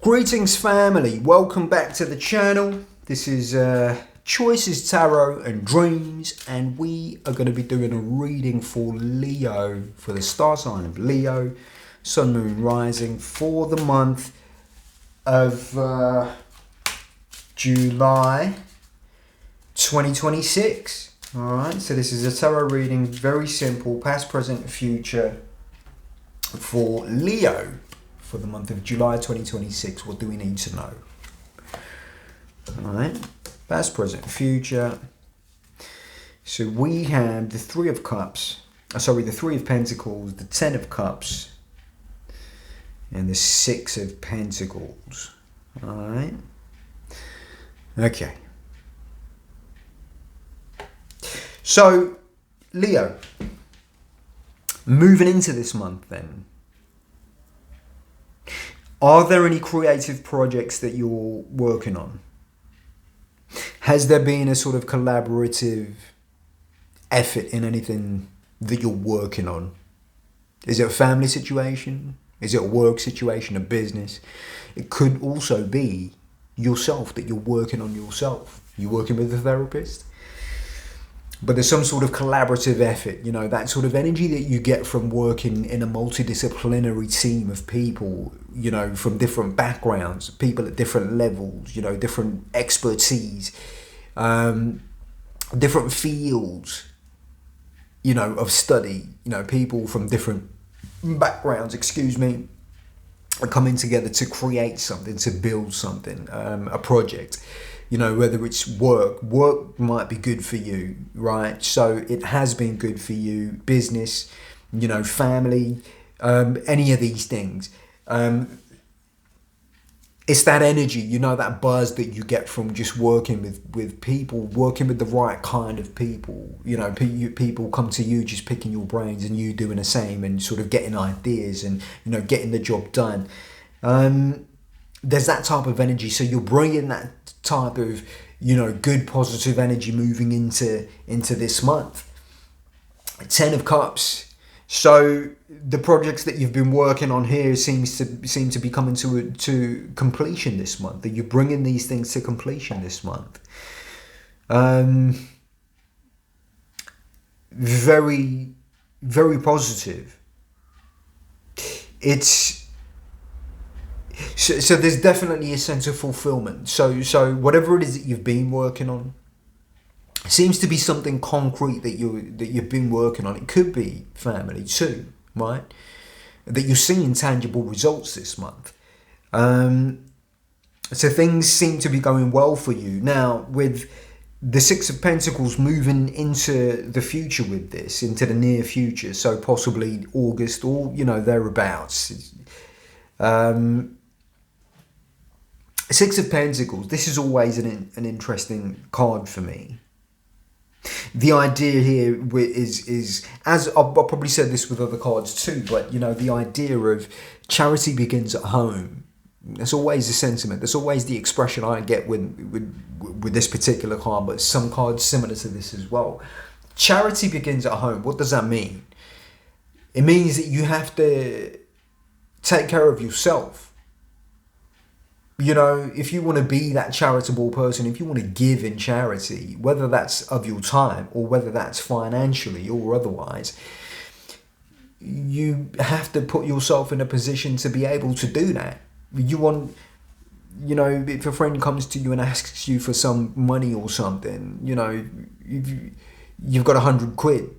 Greetings family, welcome back to the channel. This is Choices Tarot and Dreams, and we are going to be doing a reading for Leo, for the star sign of Leo, Sun, Moon, Rising, for the month of July 2026. Alright, so this is a tarot reading, very simple, past, present, future, for Leo. For the month of July 2026, what do we need to know? Alright, past, present, future. So we have the Three of Cups, the Three of Pentacles, the Ten of Cups, and the Six of Pentacles. Alright. Okay. So, Leo, moving into this month then, are there any creative projects that you're working on? Has there been a sort of collaborative effort in anything that you're working on? Is it a family situation? Is it a work situation, a business? It could also be yourself, that you're working on yourself. You're working with a therapist. But there's some sort of collaborative effort, you know, that sort of energy that you get from working in a multidisciplinary team of people, you know, from different backgrounds, people at different levels, you know, different expertise, different fields, you know, of study, you know, people from different backgrounds, are coming together to create something, to build something, a project. You know, whether it's work might be good for you, right? So it has been good for you. Business, you know, family, any of these things. It's that energy, you know, that buzz that you get from just working with people, working with the right kind of people. You know, people come to you just picking your brains and you doing the same and sort of getting ideas and, you know, getting the job done. There's that type of energy. So you're bringing that type of, you know, good positive energy moving into this month. Ten of Cups. So the projects that you've been working on here seem to be coming to completion this month. That you're bringing these things to completion this month. Very, very positive. So there's definitely a sense of fulfillment. So whatever it is that you've been working on, seems to be something concrete that you've been working on. It could be family too, right? That you're seeing tangible results this month. So things seem to be going well for you. Now, with the Six of Pentacles moving into the future with this, into the near future, so possibly August or, you know, thereabouts. Six of Pentacles, this is always an interesting card for me. The idea here is, as I've probably said this with other cards too, but, you know, the idea of charity begins at home. That's always the sentiment. That's always the expression I get with this particular card, but some cards similar to this as well. Charity begins at home. What does that mean? It means that you have to take care of yourself. You know, if you want to be that charitable person, if you want to give in charity, whether that's of your time or whether that's financially or otherwise, you have to put yourself in a position to be able to do that. You want, you know, if a friend comes to you and asks you for some money or something, you know, you've got 100 quid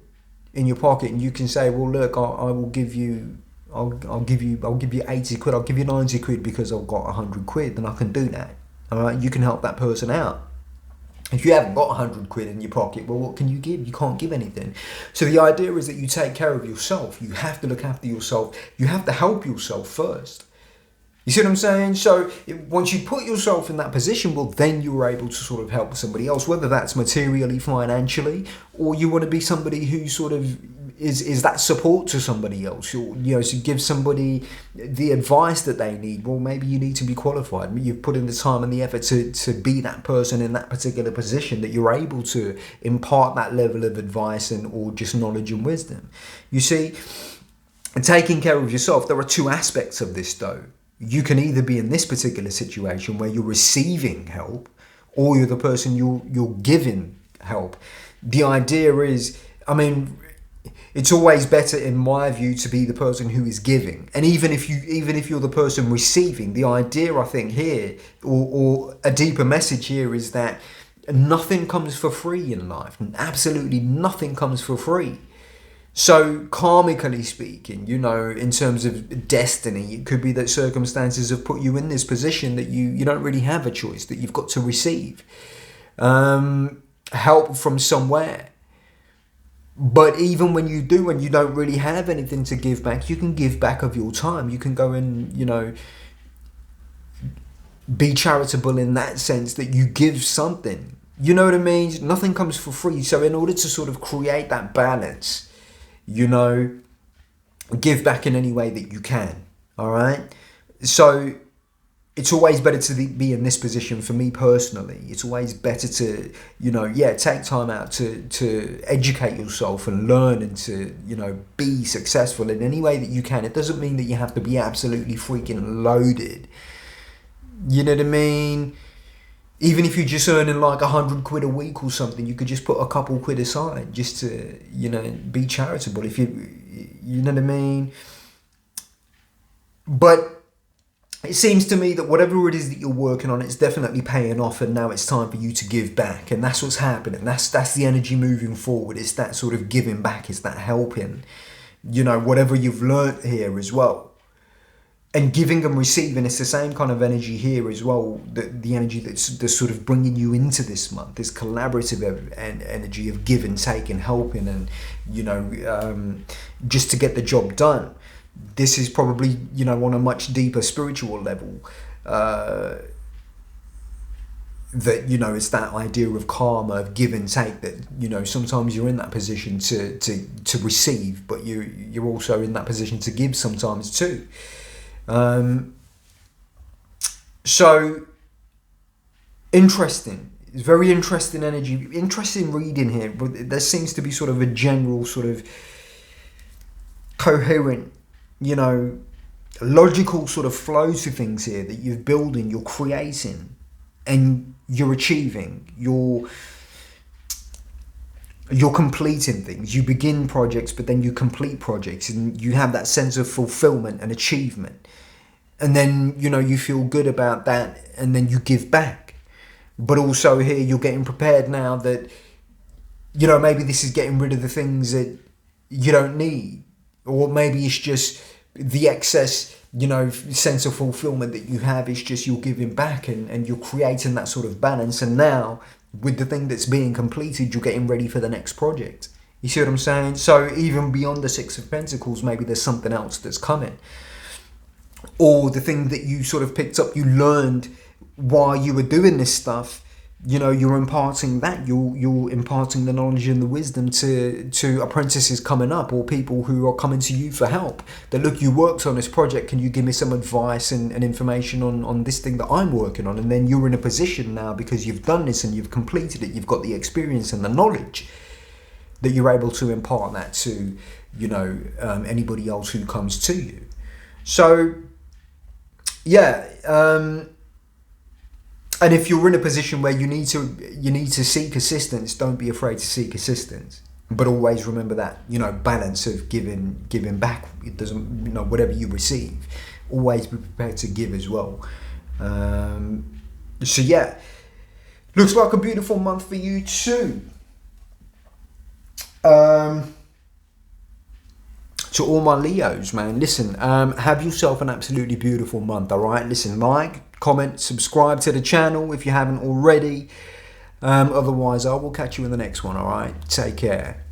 in your pocket and you can say, well, look, I will give you, I'll give you 80 quid, I'll give you 90 quid because I've got 100 quid, then I can do that. All right, you can help that person out. If you haven't got 100 quid in your pocket, well, what can you give? You can't give anything. So the idea is that you take care of yourself. You have to look after yourself. You have to help yourself first. You see what I'm saying? So once you put yourself in that position, well, then you're able to sort of help somebody else, whether that's materially, financially, or you want to be somebody who sort of is that support to somebody else. You know, to give somebody the advice that they need. Well, maybe you need to be qualified. You've put in the time and the effort to be that person in that particular position, that you're able to impart that level of advice and or just knowledge and wisdom. You see, taking care of yourself, there are two aspects of this though. you can either be in this particular situation where you're receiving help, or you're the person you're giving help. The idea is, I mean, it's always better in my view to be the person who is giving. And even if you're the person receiving, the idea I think here, or a deeper message here, is that nothing comes for free in life. Absolutely nothing comes for free. So karmically speaking, you know, in terms of destiny, it could be that circumstances have put you in this position that you don't really have a choice, that you've got to receive help from somewhere. But even when you do, and you don't really have anything to give back, you can give back of your time. You can go and, you know, be charitable in that sense, that you give something. You know what I mean? Nothing comes for free. So in order to sort of create that balance, you know, give back in any way that you can. All right. So it's always better to be in this position. For me personally, it's always better to, you know, take time out to educate yourself and learn, and to, you know, be successful in any way that you can. It doesn't mean that you have to be absolutely freaking loaded. You know what I mean? Even if you're just earning like £100 a week or something, you could just put a couple quid aside just to, you know, be charitable. If you know what I mean? But it seems to me that whatever it is that you're working on, it's definitely paying off, and now it's time for you to give back. And that's what's happening. That's the energy moving forward. It's that sort of giving back. It's that helping, you know, whatever you've learnt here as well. And giving and receiving, it's the same kind of energy here as well. The energy that's sort of bringing you into this month, this collaborative energy of give and take and helping, and, you know, just to get the job done. This is probably, you know, on a much deeper spiritual level. That, you know, it's that idea of karma, of give and take, that, you know, sometimes you're in that position to receive, but you're also in that position to give sometimes too. So interesting. It's very interesting energy, interesting reading here, but there seems to be sort of a general sort of coherent, you know, logical sort of flow to things here that you're building, you're creating, and you're achieving. You're completing things. You begin projects, but then you complete projects, and you have that sense of fulfillment and achievement. And then, you know, you feel good about that, and then you give back. But also here, you're getting prepared now that, you know, maybe this is getting rid of the things that you don't need. Or maybe it's just the excess, you know, sense of fulfillment that you have. It's just you're giving back, and you're creating that sort of balance. And now, with the thing that's being completed, you're getting ready for the next project. You see what I'm saying? So even beyond the Six of Pentacles, maybe there's something else that's coming. Or the thing that you sort of picked up, you learned while you were doing this stuff, you know, you're imparting that. You're imparting the knowledge and the wisdom to apprentices coming up, or people who are coming to you for help. That, look, you worked on this project, can you give me some advice and information on this thing that I'm working on? And then you're in a position now, because you've done this and you've completed it, you've got the experience and the knowledge, that you're able to impart that to, you know, anybody else who comes to you. So, yeah, and if you're in a position where you need to seek assistance, don't be afraid to seek assistance. But always remember that, you know, balance of giving back. It doesn't, you know, whatever you receive, always be prepared to give as well. So yeah, looks like a beautiful month for you too. To all my Leos, man, listen, have yourself an absolutely beautiful month, all right? Listen, like, comment, subscribe to the channel if you haven't already. Otherwise, I will catch you in the next one, all right? Take care.